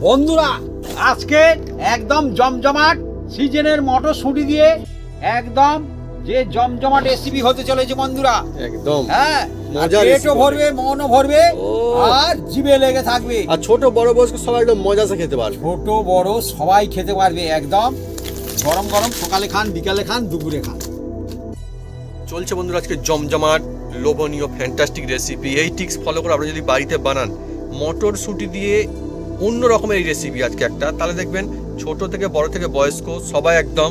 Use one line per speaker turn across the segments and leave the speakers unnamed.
বন্ধুরা আজকে একদম জমজমাট সিজনের মটরশুঁটি দিয়ে একদম যে জমজমাট রেসিপি হতে চলেছে বন্ধুরা।
একদম
হ্যাঁ,
মজার
পেটও ভরবে, মনও ভরবে, আর জিভে লেগে থাকবে।
আর ছোট বড় বয়স্ক সবাই একদম মজাসে খেতে পারবে।
ছোট বড় সবাই খেতে পারবে। একদম গরম গরম, সকালে খান, বিকালে খান, দুপুরে খান।
চলছে বন্ধুরা আজকে জমজমাট লোভনীয় ফ্যান্টাস্টিক রেসিপি। এই টিক্স ফলো করে আপনারা যদি বাড়িতে বানান মটরশুঁটি দিয়ে অন্য রকমের এই রেসিপি আজকে একটা, তাহলে দেখবেন ছোট থেকে বড় থেকে বয়স্ক সবাই একদম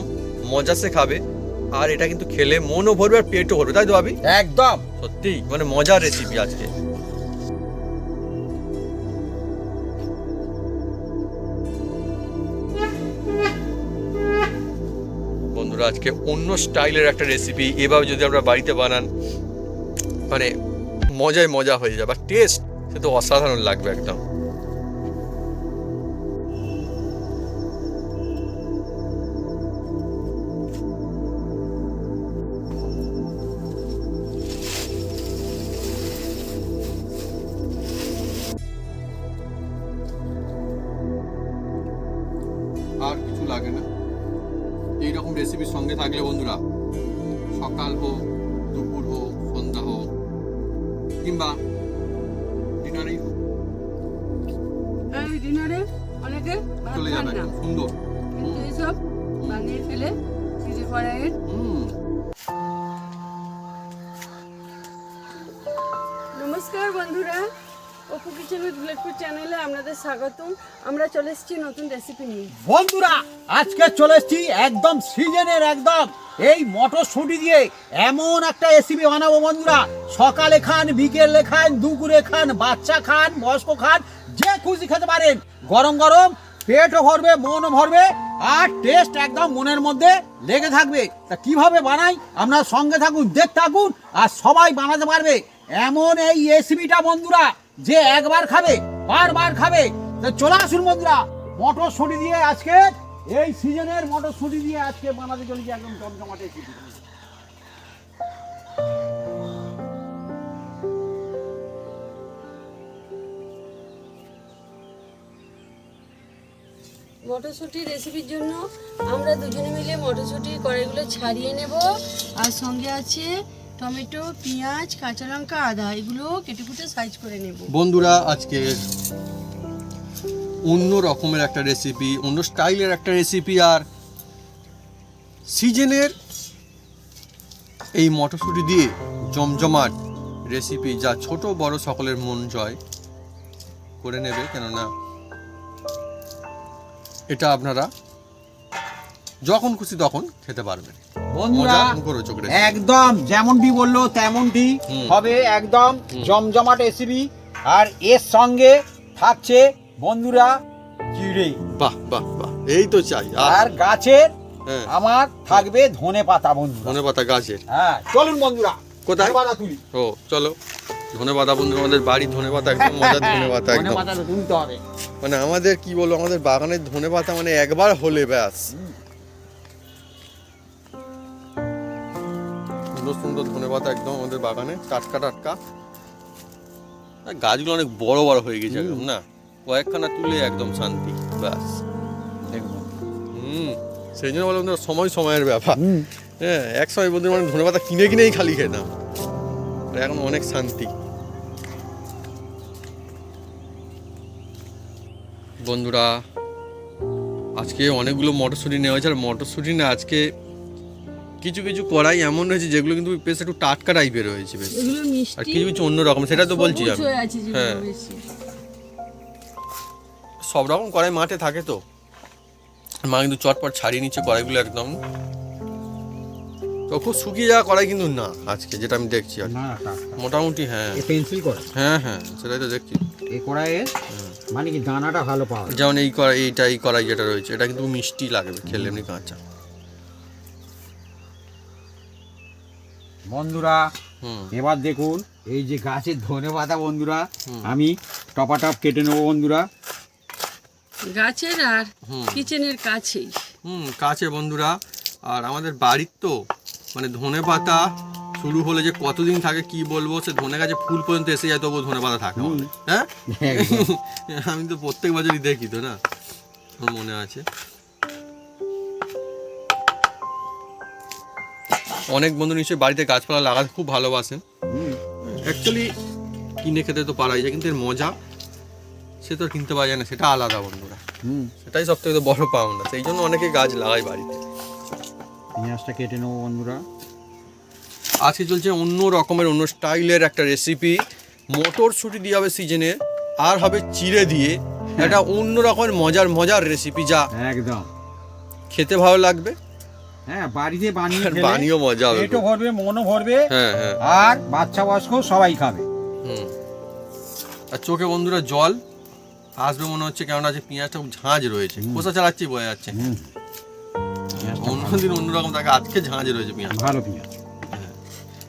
মজাসে খাবে। আর এটা কিন্তু খেলে মনও ভরবে আর পেটও ভরবে, তাই তো ভাবি?
একদম
সত্যি মানে মজার রেসিপি আজকে। বন্ধুরা আজকে অন্য স্টাইলের একটা রেসিপি, এভাবে যদি আমরা বাড়িতে বানান মানে মজায় মজা হয়ে যাবে। আর টেস্ট সে তো অসাধারণ লাগবে একদম। আর কিছু লাগে না এইরকম রেসিপির সঙ্গে থাকলে বন্ধুরা, সকাল হোক, দুপুর হোক, সন্ধ্যা হোক, কিংবা ডিনারেই হোক,
এই ডিনারে অনেকে ভাত
চলে
খান
যাবে
না,
একদম সুন্দর।
কিন্তু এইসব বানিয়ে ফেলে চিড়ে কড়াইয়ের। নমস্কার বন্ধুরা, অপু কিচেনের বুলেটপুর চ্যানেলে আপনাদের স্বাগতম। আমরা চলে এসেছি নতুন রেসিপি নিয়ে।
বন্ধুরা আজকে চলে এসেছি একদম সিজনের একদম এই মটরশুঁটি দিয়ে এমন একটা রেসিপি বানাবো বন্ধুরা। সকালে খান, বিকেলে খান, দুপুরে খান, বাচ্চা খান, বয়স্ক খান, যে খুশি খেতে পারেন। গরম গরম, পেটও ভরবে, মনও ভরবে, আর টেস্ট একদম মনের মধ্যে লেগে থাকবে। তা কিভাবে বানাই আপনার সঙ্গে থাকুন, দেখতে থাকুন, আর সবাই বানাতে পারবে এমন এই রেসিপিটা বন্ধুরা, যে একবার খাবে বারবার খাবে। তা চলে আসুন বন্ধুরা, মটরশুঁটি দিয়ে আজকে এই সিজনের মটরশুঁটি দিয়ে আজকে বানাতে চলেছি একদম জমজমাটে রেসিপি।
মটরশুঁটি রেসিপির জন্য আমরা দুজনে মিলে মটরশুঁটির কড়াইগুলো ছাড়িয়ে নেব। আর সঙ্গে আছে টমেটো, পেঁয়াজ, কাঁচা লঙ্কা, আদা, এগুলো কেটে কুটে সাইজ করে নেব।
বন্ধুরা আজকে অন্য রকমের একটা রেসিপি, অন্য স্টাইলের একটা রেসিপি, আর সিজনের এই মটরশুঁটি দিয়ে জমজমাট রেসিপি, যা ছোট বড় সকলের মন জয় করে নেবে। কেননা এটা আপনারা যখন খুশি তখন খেতে পারবেন।
বন্ধুরা
মজা মুখরোচক রেসিপি।
একদম যেমনটি বললো তেমনটি হবে, একদম জমজমাট রেসিপি। আর এর সঙ্গে থাকছে বন্ধুরা চিড়ে,
বাহ বাহ বাহ, এই তো চাই।
আর গাছের
হ্যাঁ,
আমার থাকবে ধনে পাতা বন্ধুরা।
ধনেপাতা গাছের।
হ্যাঁ চলুন বন্ধুরা,
কোথায়?
ধনেপাতা তুলি।
ও চলো, ধনেপাতা বন্ধুরা, আমাদের বাড়ির ধনেপাতা একদম মজার ধনেপাতা একদম।
ধনেপাতাটা তুলতে হবে।
মানে আমাদের কি বলবো, আমাদের বাগানের ধনেপাতা মানে একবার হলে ব্যাস। সুন্দর সুন্দর ধনেপাতা একদম আমাদের বাগানে, টাটকা টাটকা। আর গাছগুলো অনেক বড় বড় হয়ে গেছে একদম, না কয়েকখানা তুলে একদম শান্তি ব্যাস।
একদম।
সেই জন্য বলে বন্ধুরা, সময়ের ব্যাপার। হ্যাঁ, এক সময় বন্ধুরা মানে ধনেপাতা কিনে কিনেই খালি খেতাম, আর এখন অনেক শান্তি। বন্ধুরা আজকে অনেকগুলো মটরশুঁটি নেওয়া হয়েছে। আর মটরশুঁটি না আজকে কিছু কিছু কড়াই এমন রয়েছে যেগুলো কিন্তু বেশ একটু টাটকা টাইপের রয়েছে বেশ,
এগুলো
আর
মিষ্টি,
কিছু কিছু অন্য রকম, সেটা তো বলছি
সবুজ
আমি।
হয়ে আছে যেগুলো
হ্যাঁ।
বেশি।
সব রকম কড়াই মাঠে থাকে, তো মা কিন্তু চটপট ছাড়িয়ে নিচ্ছে কড়াইগুলো একদম। তো খুব শুকিয়ে যাওয়া কড়াই কিন্তু না আজকে, যেটা আমি দেখছি আর
না
মোটামুটি। হ্যাঁ
পেন্সিল করা,
হ্যাঁ হ্যাঁ, সেটাই তো দেখছি।
এই কড়াইয়ে মানে কি দানাটা ভালো পাওয়া যায়।
যেমন এই কড়াই যেটা রয়েছে, এটা কিন্তু মিষ্টি লাগবে খেলে এমনি কাঁচা।
বন্ধুরা
হুম,
এবার দেখুন, এই যে গাছের ধনেপাতা বন্ধুরা, আমি টপাটপ কেটে নেবো বন্ধুরা।
গাছের আর কিচেনের কাছেই।
কাছে বন্ধুরা। আর আমাদের বাড়ির তো মানে ধনেপাতা শুরু হলে যে কতদিন থাকে কি বলবো, সে ধনে গাছে ফুল পর্যন্ত এসে যায় তবুও ধনে পাতা থাকে আমাদের, হ্যাঁ
একদম।
আমি তো প্রত্যেক বছরই দেখি তো না, আমার মনে আছে। অনেক বন্ধু নিশ্চয়ই বাড়িতে গাছপালা লাগাতে খুব ভালোবাসেন। অ্যাকচুয়ালি কিনে খেতে তো পারাই যায়, কিন্তু এর মজা সে তো আর কিনতে পাওয়া যায় না, সেটা আলাদা বন্ধুরা। সেটাই সব থেকে বড় পাওনা, সেই জন্য অনেকে গাছ লাগায় বাড়িতে।
পেঁয়াজটা কেটে নেবো বন্ধুরা।
আজকে চলছে অন্য রকমের অন্য স্টাইলের একটা রেসিপি, মটরশুঁটি দিয়ে হবে সিজনের, আর হবে চিড়ে দিয়ে একটা অন্য রকমের মজার রেসিপি, যা
একদম
খেতে ভালো লাগবে,
হ্যাঁ বাড়িতে বানিয়ে
আর বানিয়েও মজা হবে।
পেটও ভরবে, মনও ভরবে,
হ্যাঁ হ্যাঁ।
আর বাচ্চা বয়স্ক সবাই খাবে।
আর চোখে বন্ধুরা জল আসবে মনে হচ্ছে, কেমন আছে পেঁয়াজটা খুব ঝাঁঝ রয়েছে, খোসা চালাচ্ছি বোঝা যাচ্ছে। অন্যদিন অন্যরকম থাকে, আজকে ঝাঁঝ রয়েছে পেঁয়াজ,
ভালো পেঁয়াজ।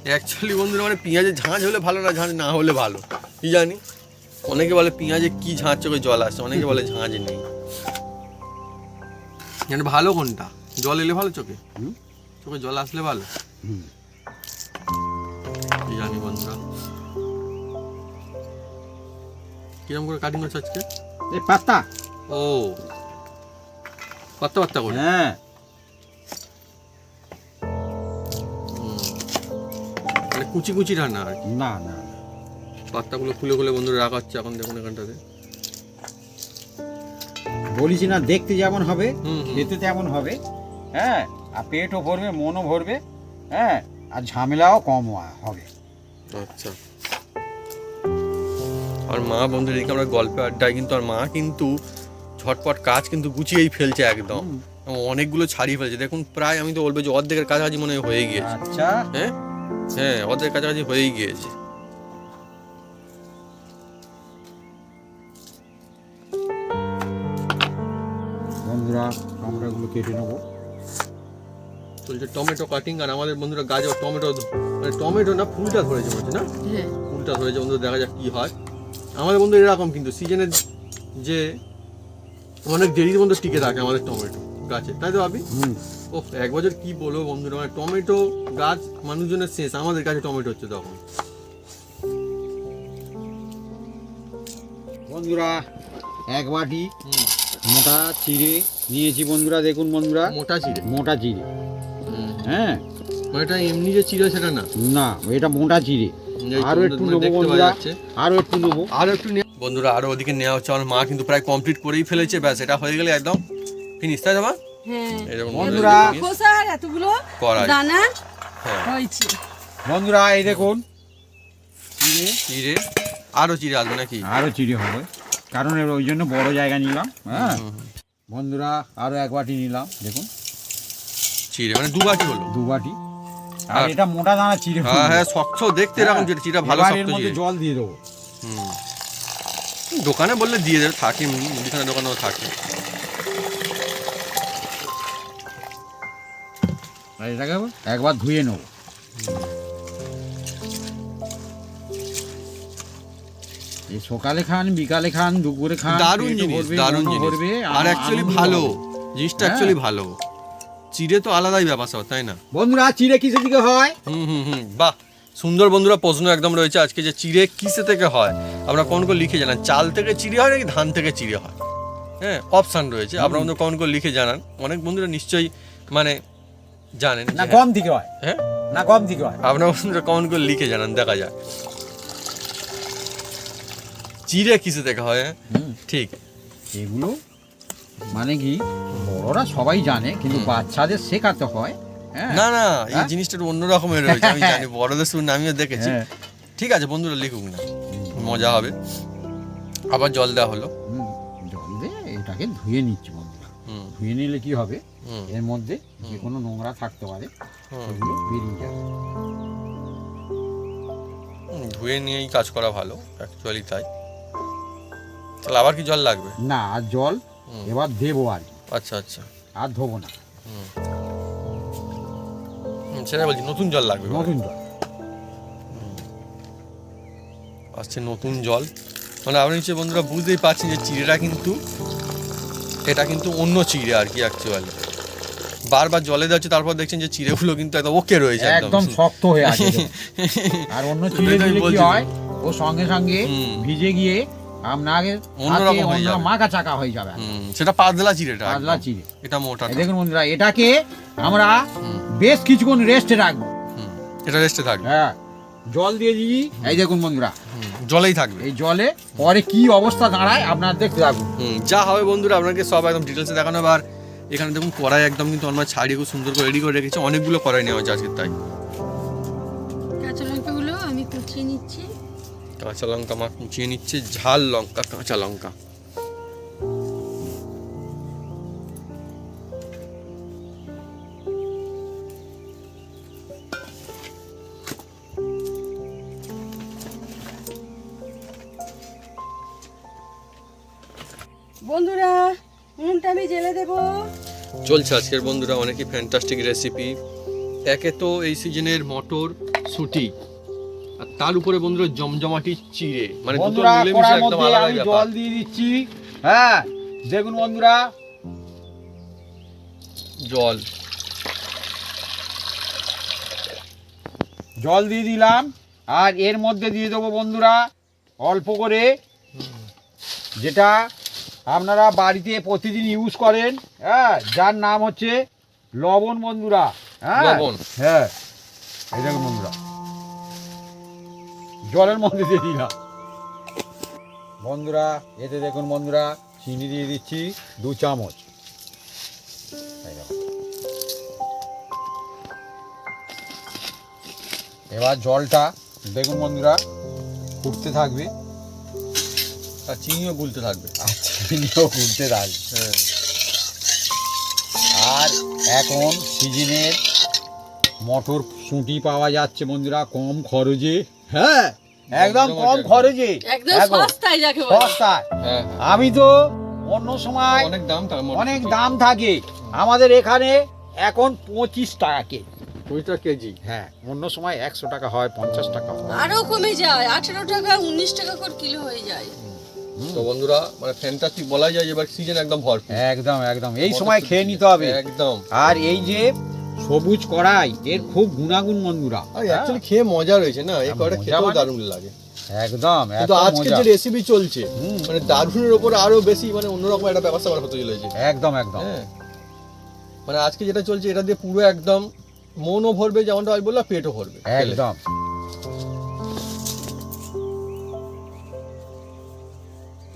অ্যাকচুয়ালি বন্ধুরা মানে পেঁয়াজের ঝাঁঝ হলে ভালো না ঝাঁঝ না হলে ভালো, কি জানি। অনেকে বলে পেঁয়াজে কি ঝাঁঝ, চোখে জল আসছে, অনেকে বলে ঝাঁঝ নেই। মানে ভালো কোনটা? জল এলে ভালো চোখে, চোখে জল আসলে ভালো, কি জানি বন্ধুরা। কিরম করে কাটিং করছে আজকে?
এই পাতা,
ও পাত্তা পাত্তা করে,
হ্যাঁ
মানে কুচি কুচি রান্না আর কি।
না না
পাত্তাগুলো খুলে খুলে বন্ধুরা রাখা হচ্ছে এখন, দেখুন এখানটাতে।
বলিছি না, দেখতে যেমন হবে
হুম।
খেতে তেমন হবে, হ্যাঁ আর পেটও ভরবে, মনও ভরবে, হ্যাঁ আর ঝামেলাও কম হবে।
আচ্ছা, আর মা বন্ধুর এদিকে আমরা গল্পে আড্ডায় কিন্তু, আর মা কিন্তু ঝটপট কাজ কিন্তু গুছিয়েই ফেলছে একদম, অনেকগুলো ছাড়িয়ে ফেলছে। দেখুন প্রায় আমি তো বলবো যে অর্ধেকের কাছাকাছি মনে হয় হয়ে গিয়েছে।
আচ্ছা
হ্যাঁ হ্যাঁ, অর্ধেকের কাছাকাছি হয়েই গিয়েছে।
বন্ধুরা আমরা এগুলো কেটে নেবো।
চলছে টমেটো কাটিং, আর আমাদের বন্ধুরা গাজর টমেটো, মানে টমেটো না ফুলটা ধরেছে মনে হচ্ছে না,
হ্যাঁ
ফুলটা ধরেছে বন্ধুরা, দেখা যাক কি হয়। আমাদের বন্ধু এরকম কিন্তু সিজনের যে অনেক দেরির মধ্যে টিকে থাকে আমাদের টমেটো গাছে, তাই তো ভাবি? ও এক বছর কি বলবো বন্ধুরা, মানে টমেটো গাছ মানুষজনের শেষ, আমাদের কাছে টমেটো হচ্ছে তখন।
বন্ধুরা এক বাটি মোটা চিড়ে নিয়েছি বন্ধুরা, দেখুন বন্ধুরা
মোটা চিড়ে,
মোটা চিড়ে, হ্যাঁ
মানে এটা এমনি যে চিড়ে সেটা না,
না এটা মোটা চিড়ে।
এই
আরো
তো
একটু
বন্ধুরা
নেবো
দেখতে পাওয়া
বন্ধুরা,
যাচ্ছে।
আরো একটু নেবো।
আরো একটু বন্ধুরা, আরো ওদিকে নেওয়া হচ্ছে, আমার মা কিন্তু প্রায় কমপ্লিট করেই ফেলেছে, ব্যাস এটা হয়ে গেলে একদম ফিনিশ, তাই তো মা?
হ্যাঁ
এরকম
বন্ধুরা,
খোসা আর এতগুলো
কড়াই।
দানা
হ্যাঁ
হয়েছে।
বন্ধুরা এই দেখুন চিড়ে,
চিড়ে, আরো চিড়ে আসবে নাকি?
আরো চিড়ে হবে, কারণ এর ওই জন্য বড় জায়গা নিলাম। হ্যাঁ বন্ধুরা আরো এক বাটি নিলাম, দেখুন
চিড়ে মানে দু বাটি হলো।
দু বাটি, আর এটা মোটা দানা চিড়ে।
হ্যাঁ হ্যাঁ, শক্ত দেখতে এরকম চিড়ে, চিড়ে ভালো
এবার
শক্ত
এর মধ্যে
চিড়ে।
জল দিয়ে দেবো।
দোকানে বললে দিয়ে দেবে, থাকে মুদিখানা দোকানেও থাকে।
আর এটাকে একবার ধুয়ে নেবো। এই সকালে খান, বিকালে খান, দুপুরে খান,
দারুণ
পেটও
জিনিস,
ভরবে,
দারুণ
মনও
জিনিস,
ভরবে,
আর অ্যাকচুয়ালি
আনন্দ
ভালো
হবে।
জিনিসটা,
হ্যাঁ।
অ্যাকচুয়ালি ভালো। চিড়ে তো আলাদাই ব্যাপার সব, তাই না?
বন্ধুরা চিড়ে কিসে দিকে হয়?
বাহ, সুন্দর বন্ধুরা প্রশ্ন একদম রয়েছে আজকে, যে চিড়ে কিসে থেকে হয় আপনারা কোন করে লিখে জানান। চাল থেকে চিড়ে হয় নাকি ধান থেকে চিড়ে হয়? হ্যাঁ অপশান রয়েছে, আপনারা বন্ধু কোন করে লিখে জানান। অনেক বন্ধুরা নিশ্চয়ই মানে জানেন
না
যে
গম থেকে হয়,
হ্যাঁ,
না গম থেকে হয়।
আপনারা বন্ধুরা কমেন্ট করে লিখে জানান, দেখা যাক চিড়ে কিসে থেকে হয়। ঠিক,
এগুলো মানে কি বড়রা সবাই জানে, কিন্তু বাচ্চাদের শেখাতে হয়। হ্যাঁ
না না, এই
হ্যাঁ?
জিনিসটা একটু অন্য রকমের রয়েছে, আমি জানি, বড়দের শুনে আমিও দেখেছি।
হ্যাঁ।
ঠিক আছে বন্ধুরা, লিখুক না, মজা হবে। আবার জল দেওয়া হলো।
জল দিয়ে এটাকে ধুয়ে নিচ্ছি বন্ধুরা।
হুম
ধুয়ে নিলে কি হবে,
হুম
এর মধ্যে যে কোনো নোংরা থাকতে পারে
হুম।
সেগুলো বেরিয়ে যাবে।
ধুয়ে নিয়েই কাজ করা ভালো, অ্যাকচুয়ালি তাই। তাহলে আবার কি জল লাগবে?
না আর জল এবার দেবো আর কি,
আচ্ছা আচ্ছা,
আর ধোবো না,
সেটা বলছি, নতুন জল লাগবে এবার।
নতুন জল।
আসছে নতুন জল, মানে আপনি হচ্ছে বন্ধুরা বুঝতেই পারছেন যে চিড়েটা কিন্তু, এটা কিন্তু অন্য চিড়ে আর কি অ্যাকচুয়ালি। বারবার জলে দেওয়া হচ্ছে, তারপর দেখছেন যে চিড়েগুলো কিন্তু একদম ওকে রয়েছে,
একদম শক্ত হয়ে আছে দেখুন। আর অন্য চিড়ে দিলে কি হয়, ও সঙ্গে সঙ্গে ভিজে গিয়ে আপনাকে
অন্যরকম হয়ে যাবে,
মাখা চাকা হয়ে যাবে।
সেটা পাতলা চিড়েটা,
পাতলা চিড়ে,
এটা মোটা।
দেখুন বন্ধুরা, এটাকে আমরা বেশ কিছুক্ষণ রেস্টে রাখবো।
এটা রেস্টে থাকবে,
হ্যাঁ, জল দিয়ে দিই। এই দেখুন বন্ধুরা,
জলেই থাকবে।
এই জলে পরে কি অবস্থা দাঁড়ায় আপনার দেখতে থাকুন।
যা হবে বন্ধুরা আপনাকে সব একদম ডিটেলসে দেখানো হবে। আর এখানে দেখুন কড়াই একদম কিন্তু আমরা ছাড়িয়ে খুব সুন্দর করে রেডি করে রেখেছি, অনেকগুলো কড়াই নেওয়া হচ্ছে আজকে। তাই
কাঁচা লঙ্কাগুলো আমি কুচিয়ে নিচ্ছি।
কাঁচা লঙ্কা মা কুচিয়ে নিচ্ছে, ঝাল লঙ্কা, কাঁচা লঙ্কা।
বন্ধুরা উনুনটা আমি জেলে দেবো।
চলছে আজকের বন্ধুরা অনেকই ফ্যান্টাস্টিক রেসিপি। একে তো এই সিজনের মটর শুটি, আর তার উপরে বন্ধুরা জমজমাটি চিড়ে, মানে দুটো
বন্ধুরা
মিলেমিশে
কড়ার
একদম
মধ্যে
আলাদা
আমি
ব্যাপার।
জল দিয়ে দিচ্ছি। হ্যাঁ, দেখুন বন্ধুরা, জল দিয়ে দিলাম। আর এর মধ্যে দিয়ে দেবো বন্ধুরা অল্প করে, যেটা আপনারা বাড়িতে প্রতিদিন ইউজ করেন, হ্যাঁ, যার নাম হচ্ছে লবণ বন্ধুরা। হ্যাঁ,
লবণ।
হ্যাঁ, এই দেখুন বন্ধুরা, জলের মধ্যে দিয়ে দিলাম। বন্ধুরা এতে দেখুন বন্ধুরা, চিনি দিয়ে দিচ্ছি 2 চামচ। এই দেখুন। এবার জলটা দেখুন বন্ধুরা ফুটতে থাকবে,
আর চিনিও গুলতে থাকবে।
আর চিনিও ফুটতে থাকবে।
হ্যাঁ,
আর এখন সিজনের মটর শুঁটি পাওয়া যাচ্ছে বন্ধুরা কম খরচে। হ্যাঁ, একদম কম খরচে,
একদম সস্তায় যাকে বলে।
সস্তায়।
হ্যাঁ,
আমি তো অন্য সময়
অনেক দাম থাকে,
অনেক দাম থাকে, আমাদের এখানে এখন 25 টাকা কেজি।
20 কেজি।
হ্যাঁ, অন্য সময় 100 টাকা হয়, 50 টাকা হয়।
আরো কমে যায়, 18 টাকা 19 টাকা করে কিলো হয়ে যায়।
তো বন্ধুরা মানে ফ্যান্টাস্টিক বলা যায়, এবার সিজন একদম ভরপুর।
একদম একদম এই সময় খেয়ে নিতে হবে
একদম।
আর এই যে সবুজ কড়াই, এর খুব গুণাগুণ বন্ধুরা।
আর অ্যাকচুয়ালি খেয়ে মজা রয়েছে না, এই কড়াইটা
মজা
খেতেও
মানে?
দারুণ লাগে।
একদম,
কিন্তু
একদম
আজকে
মজা।
যে রেসিপি চলছে মানে দারুণের উপর আরো বেশি মানে অন্যরকম একটা ব্যবস্থা করা হতে চলেছে।
একদম একদম।
হ্যাঁ, মানে আজকে যেটা চলছে এটা দিয়ে পুরো একদম মনও ভরবে, যেমনটা আমি বললাম পেটও ভরবে খেলে।
একদম।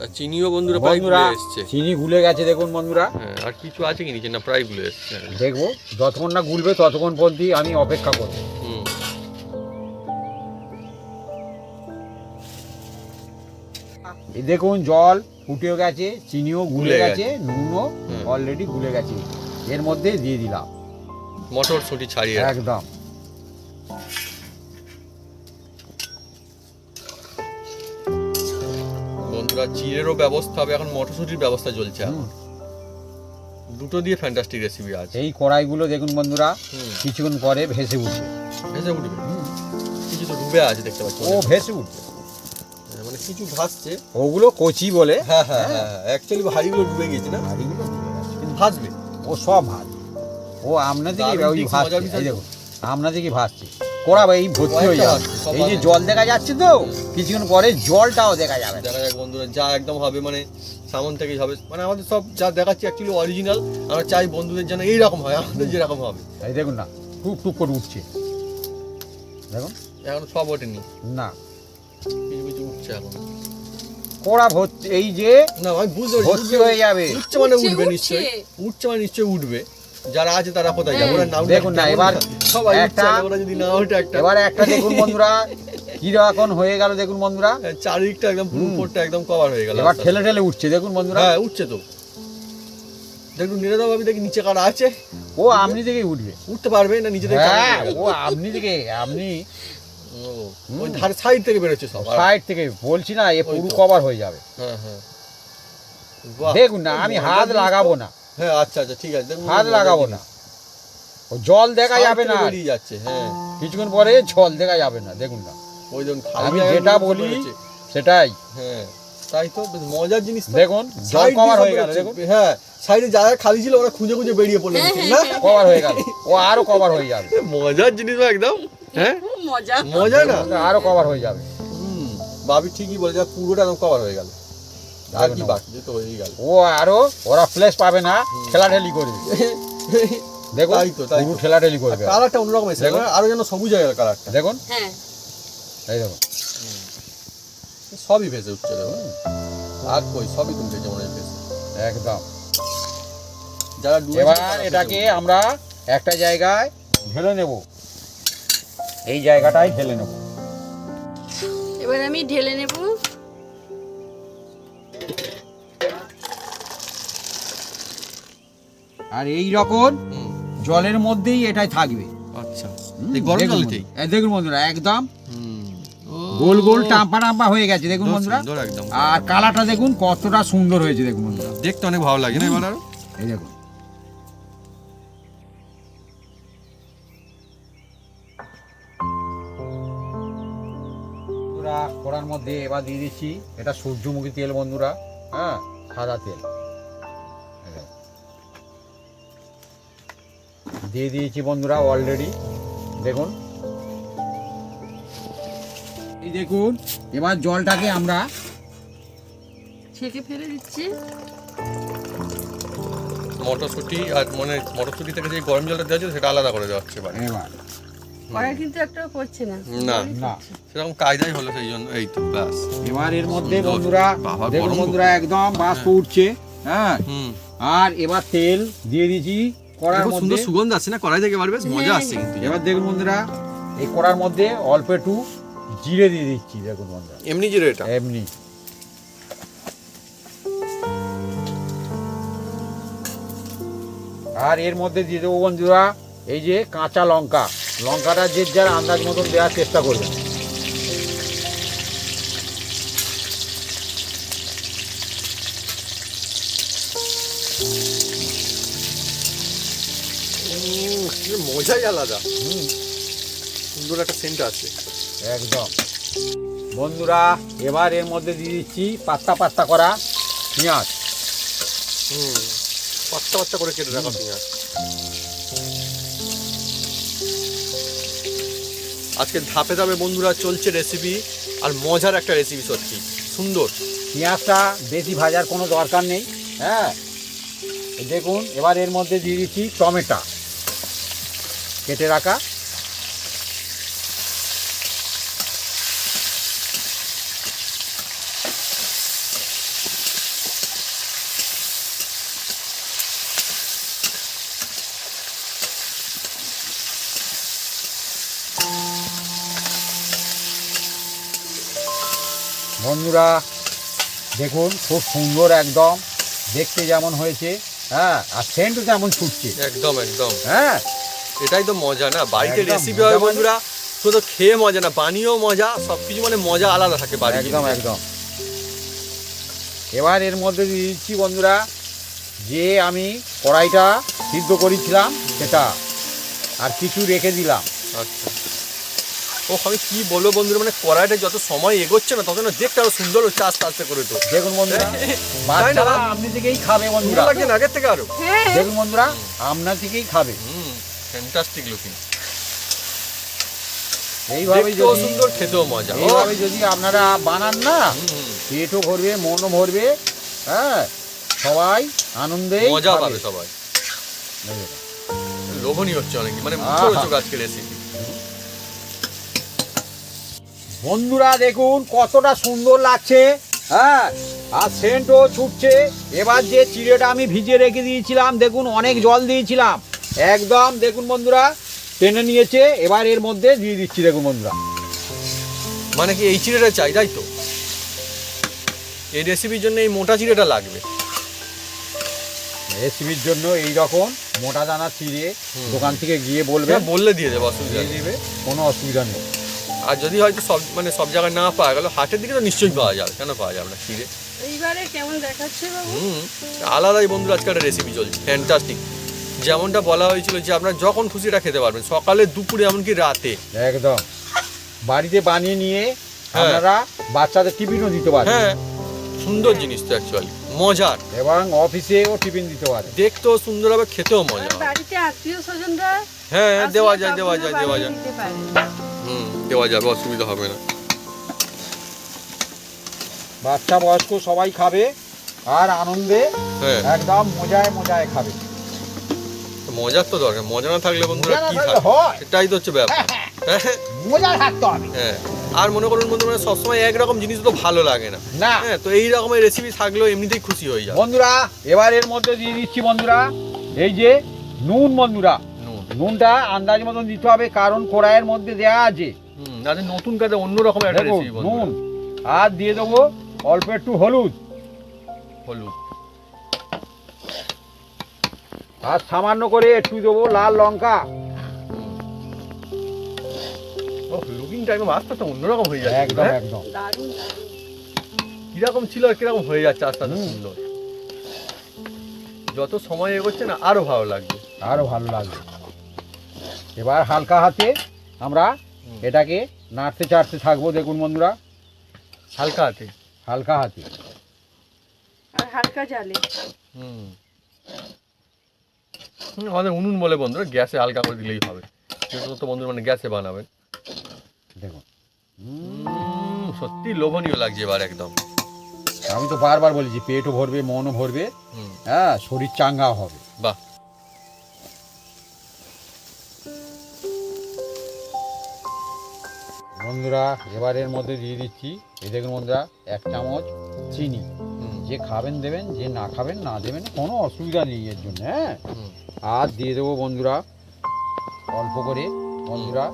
আর চিনিও বন্ধুরা প্রায়
বন্ধুরা
গুলে এসছে।
চিনি গুলে গেছে দেখুন বন্ধুরা।
হ্যাঁ, আর কিছু আছে কি নিচে? না, প্রায় গুলে এসছে।
দেখবো যতক্ষণ না গুলবে ততক্ষণ পর্যন্ত আমি অপেক্ষা করবো।
হুম,
এই দেখুন জল ফুটেও গেছে, চিনিও গুলে
গুলে
গেছে,
গেছে।
নুনও অলরেডি গুলে গেছে। এর মধ্যে দিয়ে দিলাম
মটরশুঁটি ছাড়িয়ে।
একদম।
বন্ধুরা চিড়েরও ব্যবস্থা হবে, এখন মটরশুঁটির ব্যবস্থা চলছে এখন। দুটো দিয়ে ফ্যান্টাস্টিক রেসিপি আছে।
এই কড়াইগুলো দেখুন বন্ধুরা
হুম।
কিছুক্ষণ পরে ভেসে উঠবে।
ভেসে উঠবে, কিছু তো ডুবে আছে দেখতে পাচ্ছি।
ও ভেসে উঠবে,
হ্যাঁ, মানে কিছু ভাসছে।
ওগুলো কচি বলে।
হ্যাঁ হ্যাঁ হ্যাঁ, অ্যাকচুয়ালি হাড়িগুলো ডুবে গেছে না,
হাঁড়িগুলো ডুবে গেছে।
কিন্তু ভাসবে।
ও সব ভাত, ও আপনাদেরকে
দারুণ
ওই
দিক,
ভাসছে।
মজার বিষয়
এই
তো।
দেখুন আপনাদেরকে ভাসছে, কোড়া এই ভর্তি হয়ে
কয়েকটা
যাবে।
ভাসছে, সব
এই যে
ভাসছে।
জল দেখা যাচ্ছে তো, কিছুক্ষণ পরে জলটাও দেখা যাবে।
দেখা যাক বন্ধুরা, যা একদম হবে মানে সামন থেকেই হবে, মানে আমাদের সব যা দেখাচ্ছি অ্যাকচুয়ালি অরিজিনাল। আমরা চাই বন্ধুদের যেন এইরকম হয়, আমাদের যেরকম হবে।
এই দেখুন না, টুক টুক করে উঠছে দেখুন।
এখন সব ওঠেনি,
না,
কিছু কিছু উঠছে এখন।
কোড়া ভর্তি, এই যে
না আমি বুঝতে পারছি,
ভর্তি হয়ে যাবে।
উঠছে মানে
উঠছে,
উঠবে
উঠছে।
নিশ্চয়ই, উঠছে মানে নিশ্চয়ই উঠবে। যারা আছে তারা কোথায় যাবে? ওরা নাম
দেখুন না, এবার
সবাই
একটা-
একটা ওরা যদি না ওঠে একটা।
এবার একটা দেখুন বন্ধুরা কিরকম হয়ে গেল দেখুন বন্ধুরা।
চারিদিকটা একদম পুরো উপরটা একদম কভার হয়ে গেল।
এবার ঠেলে ঠেলে উঠছে দেখুন বন্ধুরা।
হ্যাঁ, উঠছে তো। দেখুন নিরাদা ভাবি দেখি নিচে কারা আছে,
ও আপনি থেকেই উঠবে।
উঠতে পারবে না নিচে থেকে?
হ্যাঁ, ও আপনি থেকে, আপনি
ওই ধার সাইড থেকে বেরোচ্ছে সব।
সাইড থেকে বলছি না, এ পুরো
তো।
কভার হয়ে যাবে।
হ্যাঁ হ্যাঁ, বাহ।
দেখুন না, আমি
মজার
হাত
জিনিস তো।
লাগাবো না,
হ্যাঁ আচ্ছা আচ্ছা ঠিক আছে, দেখুন
হাত
মজার
লাগাবো
জিনিস।
না, ও জল দেখা
Side
যাবে
থেকে
না,
বেরিয়ে যাচ্ছে। হ্যাঁ,
কিছুক্ষণ পরে জল দেখা যাবে না। দেখুন না,
ওই দেখুন খালি
আমি
জায়গায়
যেটা
বুঝতে
বলি
পেরেছে।
সেটাই।
হ্যাঁ, তাই তো বেশ মজার জিনিস তো।
দেখুন জল
Side
কভার
দিয়ে
হয়ে
সব
গেল
বেরোচ্ছে।
দেখুন,
হ্যাঁ সাইডে যারা খালি ছিল ওরা খুঁজে খুঁজে বেরিয়ে পড়লো নিচে, না
কভার হয়ে গেল, ও আরো কভার হয়ে যাবে,
মজার জিনিস ভাই একদম। হ্যাঁ
খুব মজা।
মজা না।
আরো কভার হয়ে যাবে।
ভাবি ঠিকই বলেছে, পুরোটা একদম কভার হয়ে গেল, আর কি
দেখুন।
বাকি যে তো হয়েই গেল।
ও আরো ওরা ফ্ল্যাশ পাবে না, ঠেলাঠেলি করবে, দেখুন
তাই তো, তাই তো।
পুরো ঠেলাঠেলি করবে,
কালারটা অন্যরকম এসেছে,
দেখুন।
আরো যেন সবুজ হয়ে গেল কালারটা।
দেখুন
হ্যাঁ
এই দেখুন,
সবই ভেসে উঠছে দেখুন, আর কই সবই তুলছে যেমন ভেসে।
একদম।
যারা ডুবেছে
এবার
তারা
এটাকে
ভেসে
আমরা একটা জায়গায় ঢেলে নেব, এই জায়গাটায় ঢেলে নেব।
এবার আমি ঢেলে নেব।
আর এই রকম
উঠছে।
জলের মধ্যেই এটাই থাকবে।
আচ্ছা এই গরম
দেখুন
জলতেই।
বন্ধুরা, এই দেখুন বন্ধুরা একদম
ও,
গোল গোল টাম্পা টাম্পা হয়ে গেছে দেখুন
সুন্দর,
বন্ধুরা।
সুন্দর একদম।
আর কালারটা দেখুন কতটা সুন্দর হয়েছে দেখুন বন্ধুরা,
দেখতে অনেক ভালো লাগে না এবার আরো।
এই দেখুন।
বন্ধুরা কড়ার মধ্যে এবার দিয়ে দিচ্ছি এটা সূর্যমুখী তেল বন্ধুরা, হ্যাঁ সাদা তেল, এই দেখুন। দিয়ে দিয়েছি বন্ধুরা অলরেডি, দেখুন
এই দেখুন এবার জলটাকে আমরা
ছেঁকে ফেলে দিচ্ছি।
মটরশুঁটি আর মানে মটরশুঁটি থেকে যে গরম জলটা দেওয়া হচ্ছে সেটা আলাদা করে দেওয়া হচ্ছে বাড়ি।
এবার
কড়াই কিন্তু একটাও করছে না।
না
না
সেরকম কায়দাই হলো সেই জন্য, এই তো ব্যাস।
এবার এর মধ্যে
সুন্দর।
বন্ধুরা
বাবা,
দেখুন
গরম
বন্ধুরা একদম বাষ্প উঠছে, হ্যাঁ।
হুম
আর এবার তেল দিয়ে দিয়েছি কড়ার
খুব
মধ্যে।
সুন্দর সুগন্ধ আসছে না কড়াই থেকে, বেশ মজা আসছে কিন্তু।
এবার দেখুন বন্ধুরা
এই কড়ার মধ্যে অল্প একটু জিরে দিয়ে দিচ্ছি, দেখুন বন্ধুরা
এমনি জিরে এটা
এমনি। আর এর মধ্যে দিয়ে দেবো বন্ধুরা এই যে কাঁচা লঙ্কা, লঙ্কাটা যে যার আন্দাজ মতন দেওয়ার চেষ্টা করবেন।
মজাই আলাদা, সুন্দর একটা সেন্ট আছে
একদম। বন্ধুরা এবার এর মধ্যে দিয়ে দিচ্ছি পাত্তা পাত্তা করা পেঁয়াজ,
পাত্তা পাত্তা করে কেটে রাখা পেঁয়াজ। আজকে ধাপে ধাপে বন্ধুরা চলছে রেসিপি, আর মজার একটা রেসিপি, সত্যি সুন্দর।
পেঁয়াজটা বেশি ভাজার কোনো দরকার নেই, হ্যাঁ। এই দেখুন এবার এর মধ্যে দিয়ে দিচ্ছি টমেটো কেটে রাখা, বন্ধুরা দেখুন খুব সুন্দর একদম দেখতে যেমন হয়েছে, হ্যাঁ, আর সেন্টও যেমন ছুটছে,
একদম একদম,
হ্যাঁ।
এটাই তো মজা না বাড়িতে
একদম,
রেসিপি হয়
মজা মানে-
বন্ধুরা, শুধু খেয়ে মজা না, বানিয়েও মজা, সবকিছু মানে মজা আলাদা থাকে বাড়ি।
একদম একদম। এবার এর মধ্যে দিয়ে দিচ্ছি বন্ধুরা যে আমি কড়াইটা সিদ্ধ করেছিলাম সেটা, আর কিছু রেখে দিলাম।
আচ্ছা ও আমি কি বলবো বন্ধুরা, মানে কড়াইটা যত সময় এগোচ্ছে না তত না দেখতে আরো সুন্দর হচ্ছে আস্তে আস্তে করে। তো
দেখুন বন্ধুরা
তাই না?
বাচ্চারা আপনি থেকেই খাবে
সুন্দর
বন্ধুরা,
লাগছে না আগের থেকে আরো।
হ্যাঁ
দেখুন বন্ধুরা আপনার থেকেই খাবে।
ফ্যান্টাস্টিক লুকিং,
এইভাবে
দেখতেও
যদি
সুন্দর, খেতেও মজা।
এইভাবে যদি আপনারা বানান না, পেটও ভরবে মনও ভরবে, হ্যাঁ, সবাই আনন্দে
মজা পাবে সবাই, লোভনীয় হচ্ছে অনেক, মানে মুখে
আহা।
চোখ আজকে রেসিপি।
বন্ধুরা দেখুন কতটা সুন্দর লাগছে, হ্যাঁ, আর সেন্টও ছুটছে। এবার যে চিড়েটা আমি ভিজিয়ে রেখে দিয়েছিলাম, দেখুন অনেক জল দিয়েছিলাম, একদম দেখুন বন্ধুরা টেনে নিয়েছে। এবার এর মধ্যে দিয়ে দিচ্ছি, দেখুন বন্ধুরা।
মানে কি এই চিড়েটা চাই, তাই তো? এই রেসিপির জন্য এই মোটা চিড়েটা লাগবে।
রেসিপির জন্য এই রকম মোটা দানা চিড়ে দোকান থেকে গিয়ে বলবে,
হ্যাঁ, বললে দিয়ে দেবো, অসুবিধা
দিয়ে
নেই।
দিবে, কোনো অসুবিধা নেই।
আর যদি হয়তো সব মানে সব জায়গায় না পাওয়া গেল, হাটের দিকে তো নিশ্চয়ই পাওয়া যাবে, কেন পাওয়া যাবে না চিড়ে?
এইবারে কেমন দেখাচ্ছে বাবু?
আলাদাই বন্ধুরা আজকে একটা রেসিপি চলছে, ফ্যান্টাস্টিক। যেমনটা বলা হয়েছিল যে আপনারা যখন খুশি এটা খেতে পারবেন, সকালে দুপুরে এমনকি রাতে।
একদম বাড়িতে বানিয়ে নিয়ে
হ্যাঁ।
আপনারা বাচ্চাদের টিফিনও দিতে পারবেন।
হ্যাঁ সুন্দর জিনিস তো অ্যাকচুয়ালি, মজার,
এবং অফিসেও টিফিন দিতে পারে।
দেখতেও সুন্দর হবে, খেতেও মজা
আর
হবে।
বাড়িতে আত্মীয় স্বজনরা
হ্যাঁ দেওয়া যায়,
আসলে
দেওয়া যায়,
তখনও
দেওয়া
বানিয়ে
যায়।
দিতে পারে।
দেওয়া যাবে, অসুবিধা হবে না।
বাচ্চা বয়স্ক সবাই খাবে আর আনন্দে
হ্যাঁ,
একদম মজায় মজায় খাবে।
মজার তো দরকার, মজা না থাকলে বন্ধুরা
মজা না
কি
থাকলে
খাবে,
হয়?
এটাই তো হচ্ছে ব্যাপার। হ্যাঁ,
মজা থাকতে হবে।
হ্যাঁ। আর মনে করুন বন্ধুরা, সবসময় একরকম জিনিস তো ভালো লাগে না।
না
হ্যাঁ, তো এই রকমের রেসিপি থাকলেও এমনিতেই খুশি হয়ে যায়।
বন্ধুরা, এবার এর মধ্যে দিয়ে দিচ্ছি বন্ধুরা এই যে নুন। বন্ধুরা
নুন,
নুনটা আন্দাজ মতন দিতে হবে, কারণ কড়াইয়ের মধ্যে দেয়া আছে।
আজ নতুন কাজে অন্য রকমের একটা
দেখুন
রেসিপি
নুন,
বন্ধুরা।
আর দিয়ে দেবো অল্প একটু হলুদ,
হলুদ,
আর সামান্য করে একটু দেবো লাল লঙ্কা।
ও লুকিং টাইমে আস্তে আস্তে অন্যরকম হয়ে যাচ্ছে।
একদম
হ্যাঁ?
একদম
দারুণ
কিরকম ছিল আর কিরকম হয়ে যাচ্ছে আস্তে আস্তে সুন্দর। যত সময় এগোচ্ছে না আরো ভালো লাগবে।
আরো ভালো লাগবে। এবার হালকা হাতে আমরা এটাকে নাড়তে চাড়তে থাকবো। দেখুন বন্ধুরা,
হালকা হাতে।
হালকা হাতে।
আর হালকা জালে।
আমাদের উনুন বলে বন্ধুরা, গ্যাসে হালকা করে দিলেই হবে। যেহেতু তো বন্ধুরা মানে গ্যাসে বানাবেন।
দেখুন
সত্যি লোভনীয় লাগছে এবার একদম।
আমি তো বারবার বলেছি, পেটও ভরবে, মনও ভরবে, হ্যাঁ, শরীর চাঙ্গা হবে।
বাহ,
বন্ধুরা এবার এর মধ্যে দিয়ে দিচ্ছি, এই দেখুন বন্ধুরা, 1 চামচ চিনি। যে খাবেন দেবেন, যে না খাবেন না দেবেন, কোনো অসুবিধা নেই এর জন্য। হ্যাঁ, আর দিয়ে দেবো বন্ধুরা অল্প করে বন্ধুরা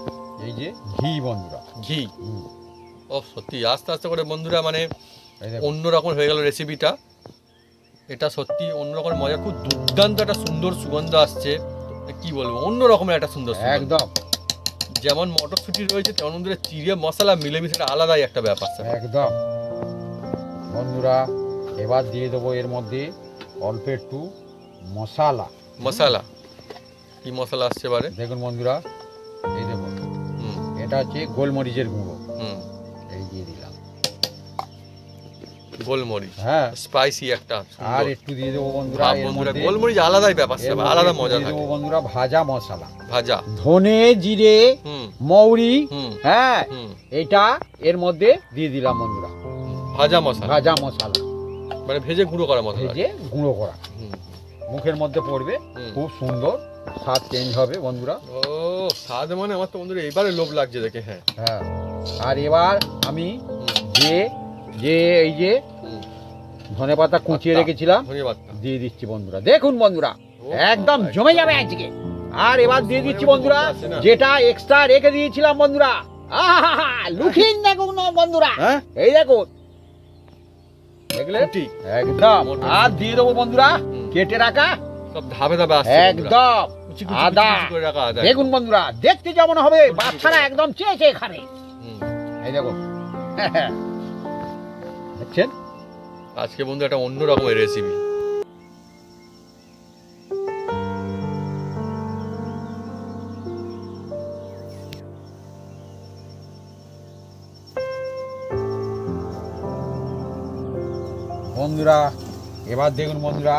এই যে ঘি। বন্ধুরা
ঘি।
হুম,
ও সত্যি আস্তে আস্তে করে বন্ধুরা মানে
এই দেখুন।
অন্যরকম হয়ে গেল রেসিপিটা। এটা সত্যি অন্যরকম মজা, খুব দুর্দান্ত একটা সুন্দর সুগন্ধ আসছে। কি বলবো, অন্য রকমের একটা সুন্দর সুগন্ধ।
একদম
যেমন মটরশুঁটি রয়েছে তেমন ধরে চিড়ে মশলা মিলেমিশে একটা আলাদাই একটা ব্যাপার স্যাপার।
একদম। বন্ধুরা এবার দিয়ে দেবো এর মধ্যে অল্প একটু মশলা।
মশলা, কি মশলা আসছে এবারে?
দেখুন বন্ধুরা, এই দেখুন,
হুম,
এটা হচ্ছে গোলমরিচের গুঁড়ো।
হুম,
এই দিয়ে দিলাম।
গোলমরিচ,
হ্যাঁ,
স্পাইসি একটা
আর
সুন্দর।
একটু দিয়ে দেবো বন্ধুরা
বাহ,
এর
বন্ধুরা
মধ্যে,
গোলমরিচ আলাদাই ব্যাপার
এর
স্যাপার,
মধ্যে
আলাদা
একটু
মজা
দিয়ে দেবো
থাকে।
বন্ধুরা ভাজা মশলা,
ভাজা।
ধনে জিরে
হুম,
মৌরি।
হুম,
হ্যাঁ,
হুম,
এটা এর মধ্যে দিয়ে দিলাম বন্ধুরা,
ভাজা মশলা,
ভাজা মশলা,
মানে ভেজে গুঁড়ো করা মশলা।
ভেজে গুঁড়ো করা।
হুম,
মুখের মধ্যে পড়বে,
হুম।
খুব সুন্দর স্বাদ চেঞ্জ হবে বন্ধুরা।
ও স্বাদ মানে আমার তো বন্ধুরা এবারে লোভ লাগছে দেখে। হ্যাঁ,
হ্যাঁ, আর এবার আমি
হুম,
যে যে এই যে
হুম,
ধনেপাতা কুচিয়ে
পাতা।
রেখেছিলাম
ধনিয়া পাতা।
দিয়ে দিচ্ছি বন্ধুরা। দেখুন বন্ধুরা,
ও
একদম
বাবা,
জমে যাবে আজকে। আর এবার দিয়ে দিচ্ছি বন্ধুরা
আছে না?
যেটা এক্সট্রা রেখে দিয়েছিলাম বন্ধুরা। আহা, লুকিং দেখুন না বন্ধুরা,
হ্যাঁ,
এই দেখুন, দেখলেন?
রুটি।
একদম।
মটর।
আর দিয়ে দেবো বন্ধুরা
হুম।
কেটে রাখা
সব ধাপে ধাপে আসছে বন্ধুরা।
একদম
কুচি কুচি
আদা।
কুচি করে রাখা আদা।
দেখুন বন্ধুরা, দেখতে যেমন হবে বাচ্চারা একদম চেয়ে চেয়ে খাবে।
হুম।
এই দেখুন, দেখছেন?
আজকে বন্ধু একটা অন্য রকমের রেসিপি।
বন্ধুরা এবার দেখুন বন্ধুরা,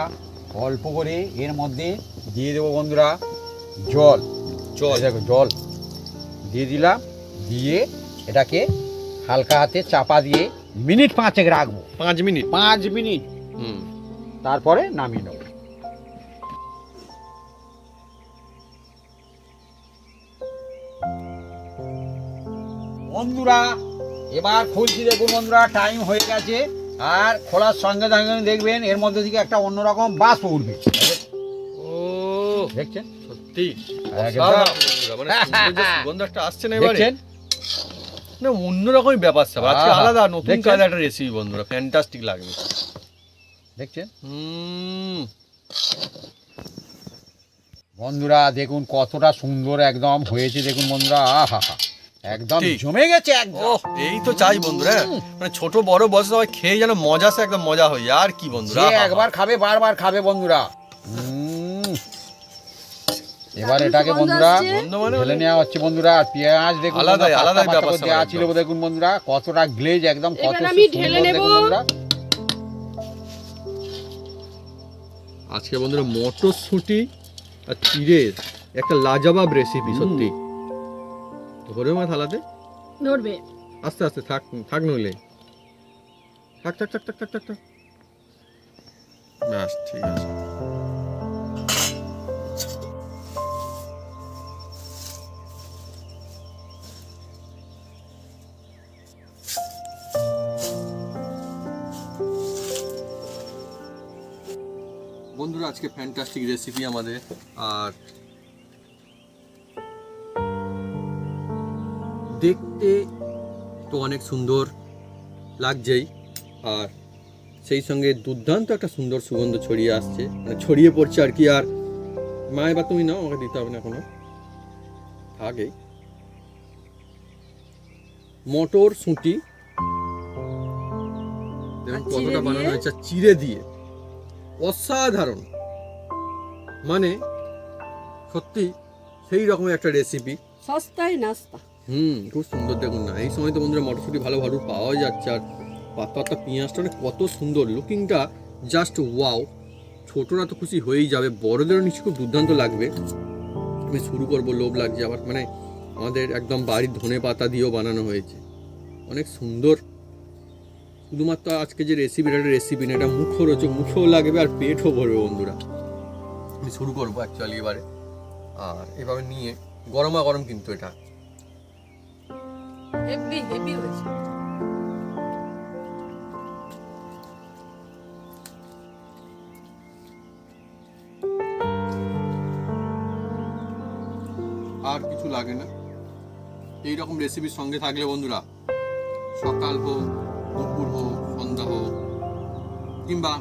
অল্প করে এর মধ্যে দিয়ে দেবো বন্ধুরা জল।
জল।
এই দেখো জল দিয়ে দিলাম, দিয়ে এটাকে হালকা হাতে চাপা দিয়ে মিনিট 5 রাখবো।
5 মিনিট।
5 মিনিট,
হুম,
তারপরে নামিয়ে নেব। বন্ধুরা এবার খুলছি, দেখুন বন্ধুরা টাইম হয়ে গেছে। আর খোলার সঙ্গে সঙ্গে দেখবেন এর মধ্যে থেকে একটা অন্যরকম বাষ্প উঠবে।
ও
দেখছেন?
সত্যি
একদম।
অসাধারণ বন্ধুরা, মানে সুন্দর যে সুগন্ধ একটা আসছে না এবারে,
দেখছেন?
না অন্যরকমই ব্যাপার স্যাপার। আজকে
আহা,
আলাদা নতুন
দেখছেন?
কাজ একটা রেসিপি বন্ধুরা, ফ্যান্টাস্টিক লাগবে।
দেখছেন
হুম,
বন্ধুরা, দেখুন কতটা সুন্দর একদম হয়েছে। দেখুন বন্ধুরা, আহা, একদম
ঠিক।
জমে গেছে একদম।
ওহ এই তো চাই বন্ধুরা, মানে ছোট বড় বয়স সবাই খেয়ে যেন মজা সে একদম মজা হয়ে যায়। আর কি বন্ধুরা,
যে
আহা,
একবার খাবে বারবার খাবে বন্ধুরা। এবার এটাকে
সুগন্ধ
বন্ধুরা
আসছে।
বন্ধু মানে
ঢেলে নেওয়া হচ্ছে বন্ধুরা। আর পেঁয়াজ দেখুন
আলাদাই,
বন্ধুরা,
আলাদাই
পাতা পাতা
ব্যাপার
করে দেওয়া
স্যাপার
ছিল
একদম।
দেখুন বন্ধুরা, কতটা গ্লেজ একদম, কত
এবার আমি
সুন্দর
ঢেলে নেব।
দেখুন বন্ধুরা।
আজকে বন্ধুরা মটরশুঁটি আর চিড়ের একটা লাজবাব রেসিপি সত্যি। ধরে মা থালাতে
ধরবে
আস্তে আস্তে থাক থাক নইলে থাক থাক থাক থাক থাক থাক থাক ব্যাস ঠিক আছে। বন্ধুরা আজকে ফ্যান্টাস্টিক রেসিপি আমাদের, আর দেখতে তো অনেক সুন্দর লাগছেই, আর সেই সঙ্গে দুর্দান্ত একটা সুন্দর সুগন্ধ ছড়িয়ে আসছে, মানে ছড়িয়ে পড়ছে আর কি। আর মা এবার তুমি নাও, আমাকে দিতে হবে না কোনো, থাকেই। মটরশুঁটি দেখুন
আর চিড়ে
কতটা বানানো
দিয়ে?
হয়েছে চিড়ে দিয়ে, অসাধারণ, মানে সত্যি সেই রকমের একটা রেসিপি।
সস্তায় নাস্তা।
খুব সুন্দর দেখুন না, এই সময় তো বন্ধুরা মটরশুঁটি ভালো ভালো পাওয়া যাচ্ছে, আর পাতা পাতা পেঁয়াজটা না কত সুন্দর, লুকিংটা জাস্ট ওয়াও। ছোটরা তো খুশি হয়েই যাবে, বড়দেরও নিশ্চয়ই খুব দুর্দান্ত লাগবে। আমি শুরু করবো, লোভ লাগছে আবার, মানে আমাদের একদম বাড়ির ধনে পাতা দিয়েও বানানো হয়েছে, অনেক সুন্দর। শুধুমাত্র আজকে যে রেসিপিটা, রেসিপি না, এটা মুখরোচক, মুখেও লাগবে আর পেটও ভরবে বন্ধুরা। আমি শুরু করবো অ্যাকচুয়ালি এবারে, আর এভাবে নিয়ে গরমা গরম কিন্তু এটা
হেভি হেভি হয়েছে।
আর কিছু লাগে না এই রকম রেসিপির সঙ্গে থাকলে বন্ধুরা, সকাল হোক, দুপুর হোক, সন্ধ্যা হোক, কিংবা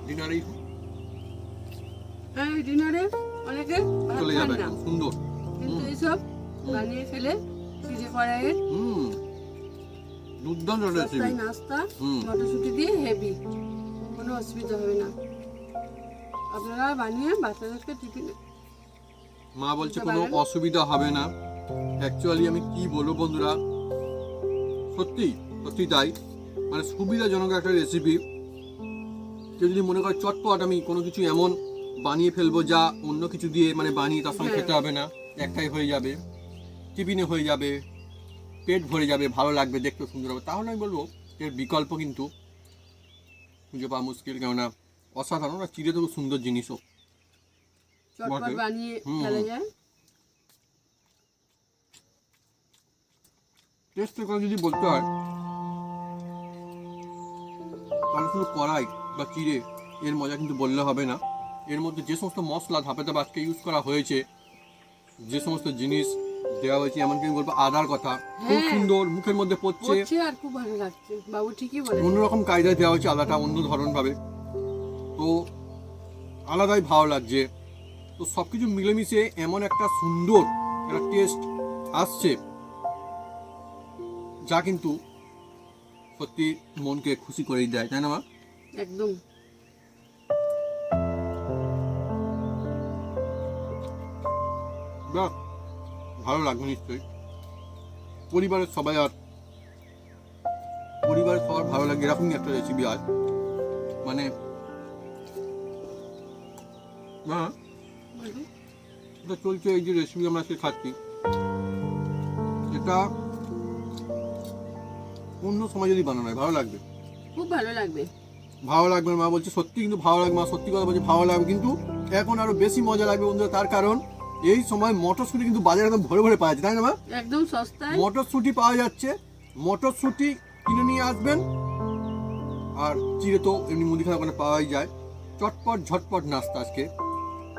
ডিনারেই হোক,
এই ডিনারে অনেকে ভাত
চলে
খান
যাবে
না,
একদম সুন্দর।
কিন্তু এইসব বানিয়ে ফেলে চিড়ে কড়াইয়ের
দুর্দান্ত রেসিপি।
সস্তায় নাস্তা মটরশুঁটি দিয়ে হেভি, কোনো অসুবিধা হবে না। আপনারা বানিয়ে বাচ্চাদেরকে টিফিনে
মা বলছে কোনো অসুবিধা হবে না। অ্যাকচুয়ালি আমি কি বলবো বন্ধুরা, সত্যি সত্যি তাই, মানে সুবিধাজনক একটা রেসিপি। কেউ যদি মনে করে চটপট আমি কোনো কিছু এমন বানিয়ে ফেলবো যা অন্য কিছু দিয়ে মানে বানিয়ে তার সঙ্গে খেতে হবে না, একটাই হয়ে যাবে, টিফিনে হয়ে যাবে, পেট ভরে যাবে, ভালো লাগবে, দেখতে সুন্দর হবে, তাহলে আমি বলবো এর বিকল্প কিন্তু খুঁজে পাওয়া মুশকিল। কেননা অসাধারণ, আর চিড়ে তো খুব সুন্দর জিনিসও
চটপট
বটে।
বানিয়ে ফেলা যায়।
টেস্টের কথা যদি বলতে হয় তাহলে শুধু কড়াই বা চিড়ে এর মজা কিন্তু বললে হবে না। এর মধ্যে যে সমস্ত মশলা ধাপে ধাপে আজকে ইউজ করা হয়েছে, যে সমস্ত জিনিস দেওয়া হয়েছে, এমনকি আমি বলবো আদার কথা, খুব সুন্দর মুখের মধ্যে পড়ছে,
হচ্ছে আর খুব ভালো লাগছে। বাবু ঠিকই বলে,
অন্যরকম কায়দায় দেওয়া হয়েছে আদাটা, অন্য ধরন ভাবে, তো আলাদাই ভালো লাগছে। তো সবকিছু মিলেমিশে এমন একটা সুন্দর একটা টেস্ট আসছে, যা কিন্তু সত্যি মনকে খুশি করেই দেয়, তাই না মা?
একদম।
বাহ, ভালো লাগবে নিশ্চয়ই। পরিবারের সবাই, আর পরিবারের সবার ভালো লাগে এরকমই একটা রেসিপি আজ, মানে মা এটা চলছে, এই যে রেসিপি আমরা আজকে খাচ্ছি, এটা অন্য সময় যদি বানানো হয় ভালো লাগবে,
খুব ভালো লাগবে।
ভালো লাগবে। মা বলছে সত্যি কিন্তু ভালো লাগবে, মা সত্যি কথা বলছে, ভালো লাগবে, কিন্তু এখন আরো বেশি মজা লাগবে বন্ধুরা। তার কারণ এই সময় মটরশুঁটি কিন্তু বাজারে একদম ভরে ভরে পাওয়া যায়, তাই না মা?
একদম সস্তায়
মটরশুঁটি পাওয়া যাচ্ছে, মটরশুঁটি কিনে নিয়ে আসবেন। আর চিড়ে তো এমনি মুদিখানা দোকানে পাওয়াই যায়। চটপট ঝটপট নাস্তা আজকে,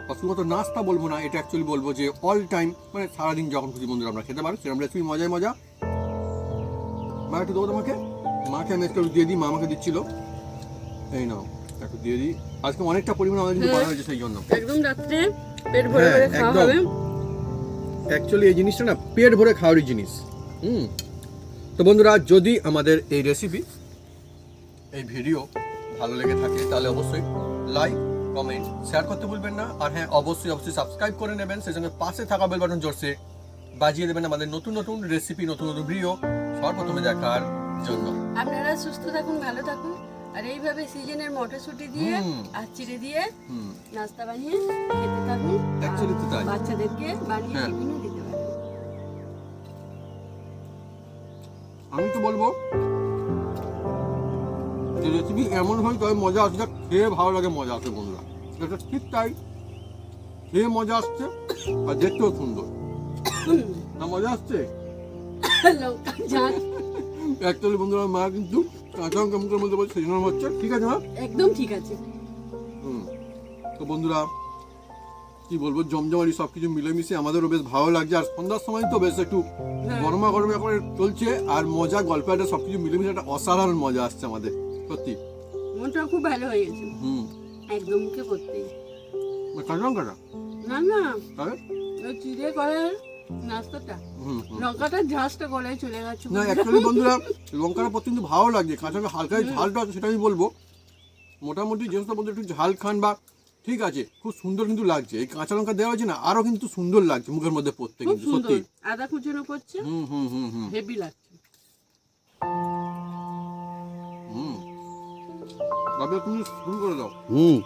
বা শুধুমাত্র নাস্তা বলবো না, এটা অ্যাকচুয়ালি বলবো যে অল টাইম, মানে সারাদিন যখন খুশি বন্ধুরা আমরা খেতে পারি সেরকম রেসিপি, মজায় মজা। মা একটু দেবো তোমাকে, মাকে আমি একটু দিয়ে দিই, মা আমাকে দিচ্ছিল, এই নাও একটু দিয়ে দিই। আজকে অনেকটা পরিমাণে আমাদের কিন্তু করা হয়েছে, সেই জন্য
একদম রাত্রে পেট ভরে ভরে খাওয়া হবে।
অ্যাকচুয়ালি এই জিনিসটা না পেট ভরে খাওয়ারই জিনিস। তো বন্ধুরা, যদি আমাদের এই রেসিপি, এই ভিডিও ভালো লেগে থাকে তাহলে অবশ্যই লাইক, কমেন্ট, শেয়ার করতে ভুলবেন না। আর হ্যাঁ, অবশ্যই সাবস্ক্রাইব করে নেবেন, সেই সঙ্গে পাশে থাকা বেল বাটন জোরসে বাজিয়ে দেবেন আমাদের নতুন নতুন রেসিপি, নতুন নতুন ভিডিও সবার প্রথমে দেখার জন্য।
আপনারা সুস্থ থাকুন, ভালো থাকুন, আর এইভাবে সিজনের মটরশুঁটি দিয়ে
হুম।
আর চিড়ে দিয়ে
হুম
নাস্তা বানিয়ে খেতে থাকুন।
Actually তো তাই।
বাচ্চাদেরকে বানিয়ে
হ্যাঁ।
টিফিনে দিতে পারেন।
আমি তো বলবো যে রেসিপি এমন হয় তবে মজা আসছে, যা খেয়ে ভালো লাগে মজা আসে বন্ধুরা, এটা ঠিক তাই, খেয়ে মজা আসছে আর দেখতেও সুন্দর। না মজা আসছে
লঙ্কা ঝাল
অ্যাকচুয়ালি বন্ধুরা মা কিন্তু কাঁচা লঙ্কা মুখের মধ্যে বলছে সেই জন্য হচ্ছে, ঠিক আছে মা?
একদম ঠিক আছে।
হুম। তো বন্ধুরা কি বলবো, জমজমারি সব কিছু মিলেমিশে আমাদেরও বেশ ভালো লাগছে। আর সন্ধ্যার সময় তো বেশ একটু গরমা গরমে করে চলছে, আর মজা গল্প একটা সব কিছু মিলেমিশে একটা অসাধারণ মজা আসছে আমাদের সত্যি।
মনটা খুব ভালো হয়ে গেছে
হুম।
একদম মুখে করতেই।
কাঁচা লঙ্কাটা
না না,
তাহলে
ওই চিড়ে করে নাস্তাটা,
হুম হুম।
লঙ্কাটা ঝাঁসটা গলায় চলে গেছে।
না অ্যাকচুয়ালি বন্ধুরা লঙ্কাটা পর কিন্তু ভালো লাগছে, কাঁচা লঙ্কা হালকা ঝালটা আছে সেটা আমি বলবো। মোটামুটি যে সমস্ত বন্ধু একটু ঝাল খান বা ঠিক আছে, খুব সুন্দর কিন্তু লাগছে। এই কাঁচা লঙ্কা দেওয়া হয়েছে না, আরো কিন্তু সুন্দর লাগছে মুখের মধ্যে পড়তে
খুব
কিন্তু
সুন্দর,
সত্যি।
আদা কুচানো করছে,
হুম হুম হুম হুম
হেভি লাগছে।
হুম। তবে তুমি শুরু করে দাও।
হুম